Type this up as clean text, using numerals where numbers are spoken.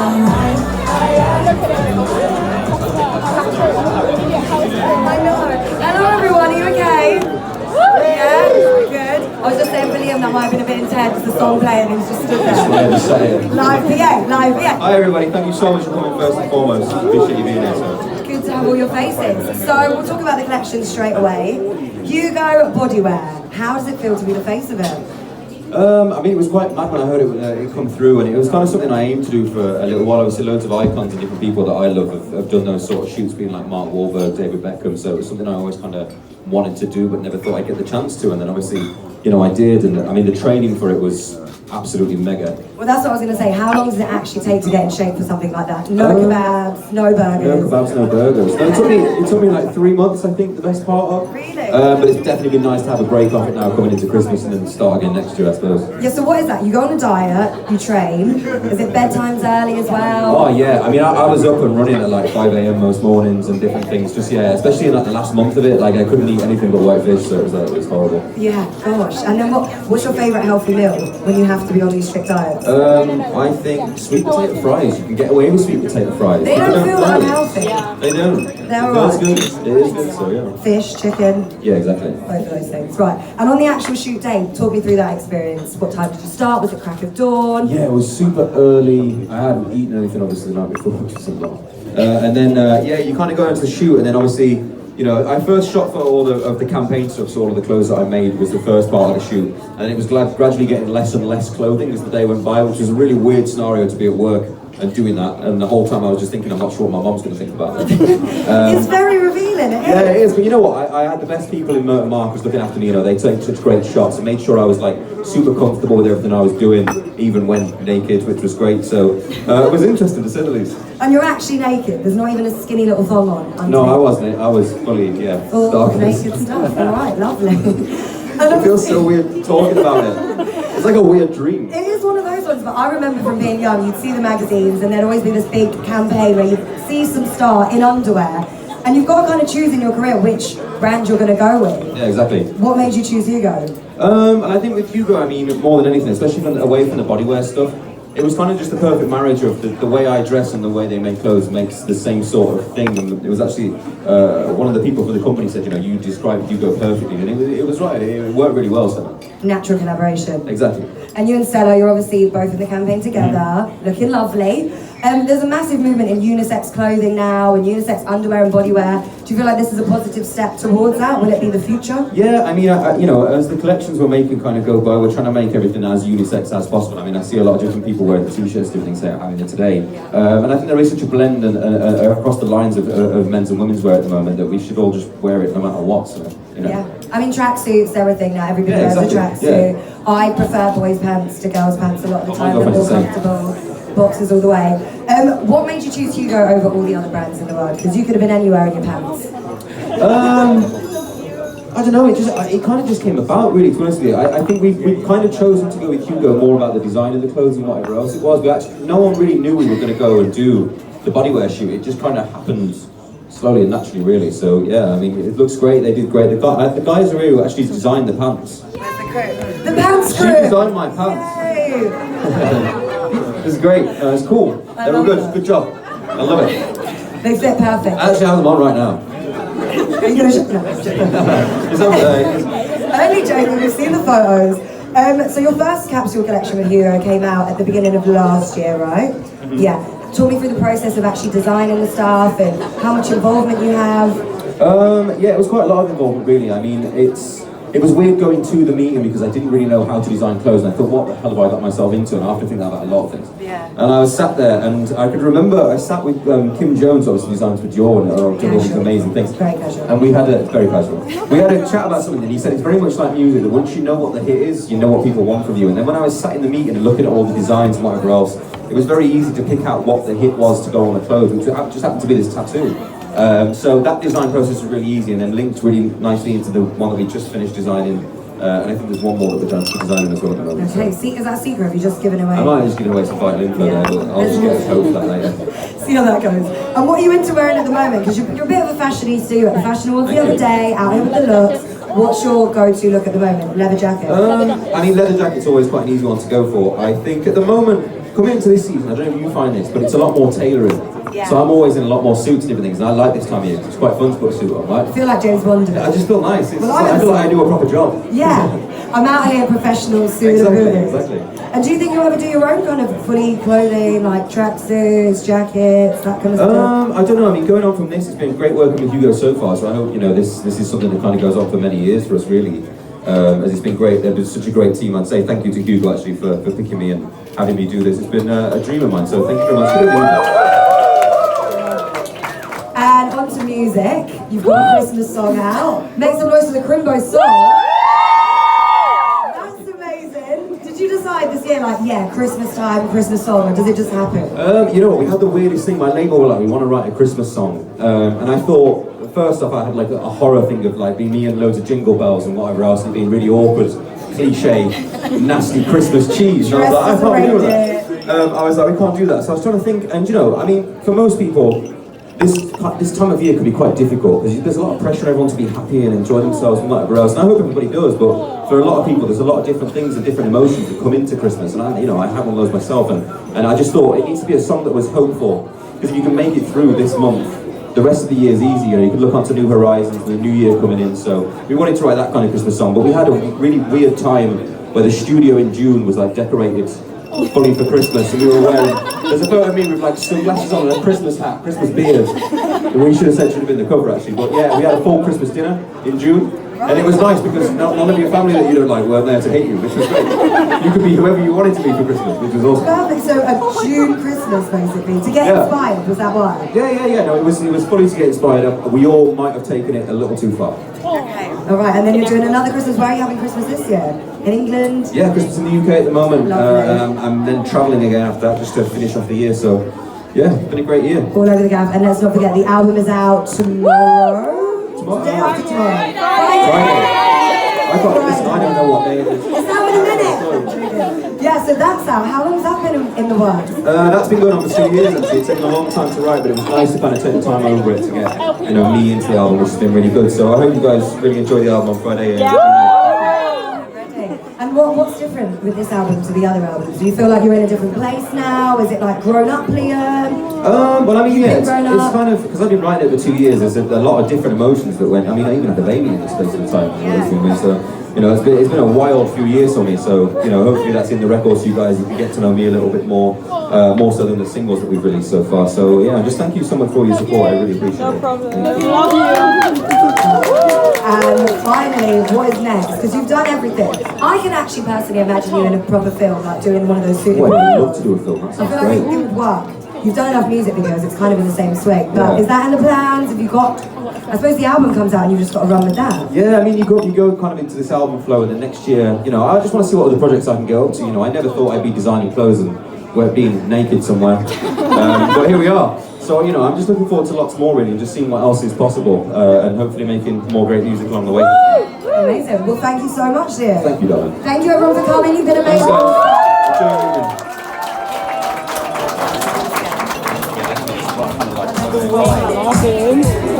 Hello everyone, are you okay? Yeah, good. I was just saying for Liam that might have been a bit intense, the song playing and he's just stood there. Live PA, live PA. Hi everybody, thank you so much for coming first and foremost. Appreciate you being here. Good to have all your faces. So we'll talk about the collection straight away. Hugo Bodywear, how does it feel to be the face of it? I mean, it was quite mad when I heard it come through, and it was kind of something I aimed to do for a little while. Obviously, loads of icons and different people that I love have done those sort of shoots, being like Mark Wahlberg, David Beckham, so it was something I always kind of wanted to do, but never thought I'd get the chance to, and then obviously, you know, I did, and I mean, the training for it was absolutely mega. Well, that's what I was going to say. How long does it actually take to get in shape for something like that? No kebabs, no burgers. No kebabs, no burgers. No, it took me like 3 months, I think, the best part of. Really? But it's definitely been nice to have a break off it now, coming into Christmas and then start again next year, I suppose. Yeah, so what is that? You go on a diet, you train. Is it bedtimes early as well? Oh yeah, I mean, I was up and running at like 5 AM most mornings and different things, just yeah, especially in like the last month of it, like I couldn't eat anything but white fish, so it was horrible. Yeah, gosh. And then what's your favourite healthy meal when you have to be on these strict diets? I think sweet potato fries. You can get away with sweet potato fries. They don't feel unhealthy. They don't. They're alright. It is good, so yeah. Fish, chicken. Yeah, exactly. Both of those things. Right. And on the actual shoot day, talk me through that experience. What time did you start? Was it crack of dawn? Yeah, it was super early. I hadn't eaten anything obviously the night before, which is a lot. And then yeah, you kind of go into the shoot, and then obviously, you know, I first shot for all of the campaign stuff, so all of the clothes that I made was the first part of the shoot, and it was gradually getting less and less clothing as the day went by, which was a really weird scenario to be at work and doing that, and the whole time I was just thinking, I'm not sure what my mom's going to think about it. It's very revealing, isn't it? Yeah, it is, but you know what, I had the best people in Merton Marcus looking after me, you know, they took such great shots and made sure I was like super comfortable with everything I was doing, even when naked, which was great, so it was interesting to say the least. And you're actually naked, there's not even a skinny little thong on underneath. No, I wasn't, I was fully, yeah, all naked stuff, alright, lovely. It feels so weird talking about it. It's like a weird dream. It is one of those ones, but I remember from being young, you'd see the magazines and there'd always be this big campaign where you'd see some star in underwear, and you've got to kind of choose in your career which brand you're going to go with. Yeah, exactly. What made you choose Hugo? And I think with Hugo, I mean, more than anything, especially away from the bodywear stuff, it was kind of just the perfect marriage of the way I dress and the way they make clothes makes the same sort of thing. And it was actually, one of the people for the company said, you know, you described Hugo perfectly, and it was right, it worked really well, so. Natural collaboration. Exactly. And you and Stella, you're obviously both in the campaign together, looking lovely. There's a massive movement in unisex clothing now, and unisex underwear and bodywear. Do you feel like this is a positive step towards that? Will it be the future? Yeah, I mean, you know, as the collections we're making kind of go by, we're trying to make everything as unisex as possible. I mean, I see a lot of different people wearing the t-shirts, different things they're having it today. And I think there is such a blend across the lines of men's and women's wear at the moment that we should all just wear it no matter what, so, you know. Yeah, I mean, tracksuits, everything now, everybody wears a tracksuit. Yeah. I prefer boys' pants to girls' pants a lot of the time, they're more comfortable. Boxes all the way. What made you choose Hugo over all the other brands in the world? Because you could have been anywhere in your pants. I don't know, it kind of just came about, really, to be honest with you. I think we've kind of chosen to go with Hugo more about the design of the clothes and whatever else it was. No one really knew we were going to go and do the bodywear shoot. It just kind of happened slowly and naturally, really. So yeah, I mean, it looks great, they did great. The guys are really who actually designed the pants. The pants crew! She designed my pants. It's great, it's cool. They were good, good job. I love it. They fit perfect. I actually have them on right now. Are you going to show them? It's okay. Only joking, we've seen the photos. So your first capsule collection with Hugo came out at the beginning of last year, right? Mm-hmm. Yeah. Talk me through the process of actually designing the stuff and how much involvement you have. Yeah, it was quite a lot of involvement, really. I mean, it was weird going to the meeting because I didn't really know how to design clothes, and I thought, what the hell have I got myself into? And I have to think about a lot of things. Yeah. And I was sat there, and I could remember I sat with Kim Jones, obviously designs for Dior, and did all these amazing things. Very casual. And we had very casual. We had a chat about something, and he said it's very much like music, that once you know what the hit is, you know what people want from you. And then when I was sat in the meeting and looking at all the designs and whatever else, it was very easy to pick out what the hit was to go on the clothes, which just happened to be this tattoo. So that design process was really easy, and then linked really nicely into the one that we just finished designing. And I think there's one more that we're designing as well at the moment. Okay, is that a secret? Have you just given away? I might have just given away some vital info there, but I'll just get a code for that later. See how that goes. And what are you into wearing at the moment? Because you're a bit of a fashionista, you were at the Fashion Awards the other day, out here with the looks. What's your go-to look at the moment? Leather jacket? I mean, leather jacket's always quite an easy one to go for. I think at the moment, coming into this season, I don't know if you find this, but it's a lot more tailoring. Yeah. So I'm always in a lot more suits and different things, and I like this time of year. It's quite fun to put a suit on, right? I feel like James Bond. I just feel nice. It's Well, I feel like I do a proper job. Yeah. I'm out here professional suit and boots. Exactly. And do you think you'll ever do your own kind of fully clothing, like tracksuits, jackets, that kind of stuff? I don't know. I mean, going on from this, it's been great working with Hugo so far. So I hope this is something that kind of goes on for many years for us, really. As it's been great. They've been such a great team. I'd say thank you to Hugo actually for picking me and having me do this. It's been a dream of mine. So thank you very much. And on to music. You've got a Christmas song out. Make some noise for the Crimbo song. That's amazing. Did you decide this year, like, yeah, Christmas time, Christmas song, or does it just happen? You know what? We had the weirdest thing. My label were like, we want to write a Christmas song, and I thought. First off, I had like a horror thing of like being me and loads of jingle bells and whatever else, and being really awkward, cliche, nasty Christmas cheese. And I was like, I can't do that. I was like, we can't do that. So I was trying to think, and I mean, for most people, this time of year can be quite difficult because there's a lot of pressure on everyone to be happy and enjoy themselves and whatever else. And I hope everybody does, but for a lot of people, there's a lot of different things and different emotions that come into Christmas. And I have one of those myself, and I just thought it needs to be a song that was hopeful, because if you can make it through this month, the rest of the year is easier. You can look onto new horizons and the new year coming in. So we wanted to write that kind of Christmas song, but we had a really weird time where the studio in June was like decorated fully for Christmas, and we were wearing. There's a photo of me with like sunglasses on and a Christmas hat, Christmas beard. We should have said should have been the cover actually, but yeah, we had a full Christmas dinner in June. And it was nice because none of your family that you don't like weren't there to hate you, which was great. You could be whoever you wanted to be for Christmas, which was awesome. Perfect. So a June Christmas, basically, to get inspired. Was that why? Yeah. No, it was fully to get inspired. We all might have taken it a little too far. Okay. All right, and then you're doing another Christmas. Where are you having Christmas this year? In England? Yeah, Christmas in the UK at the moment. Lovely. I'm then travelling again after that just to finish off the year. So yeah, it's been a great year. All over the gaff. And let's not forget the album is out tomorrow. Day after tomorrow. Friday. I don't know what day it is. It's out in a minute. Yeah, so that's out. How long has that been in the works? That's been going on for 2 years actually. It's taken a long time to write, but it was nice to kind of take the time over it to get me into the album, which has been really good. So I hope you guys really enjoy the album on Friday. And what's different with this album to the other albums? Do you feel like you're in a different place now? Is it like grown up Liam? Well, I mean, yeah, it's kind of, because I've been writing it for 2 years, there's a lot of different emotions that went. I mean, I even had a baby in the space of the time. So, it's been a wild few years for me. So, hopefully that's in the record so you guys can get to know me a little bit more so than the singles that we've released so far. So, yeah, just thank you so much for all your support. I really appreciate it. No problem. Love you. And finally, what is next? Because you've done everything. I can actually personally imagine you in a proper film, like doing one of those super. Well, I'd love to do a film. That I sounds feel like great. it would work. You've done enough music videos, it's kind of in the same swing. But is that in the plans? Have you got? I suppose the album comes out and you just got to run with that. Yeah, I mean, you go kind of into this album flow, and then next year, I just want to see what other projects I can go up to. I never thought I'd be designing clothes and being naked somewhere, but here we are. So, I'm just looking forward to lots more really, and just seeing what else is possible, and hopefully making more great music along the way. Amazing. Well, thank you so much, dear. Thank you, darling. Thank you, everyone, for coming. You've been amazing. Love you.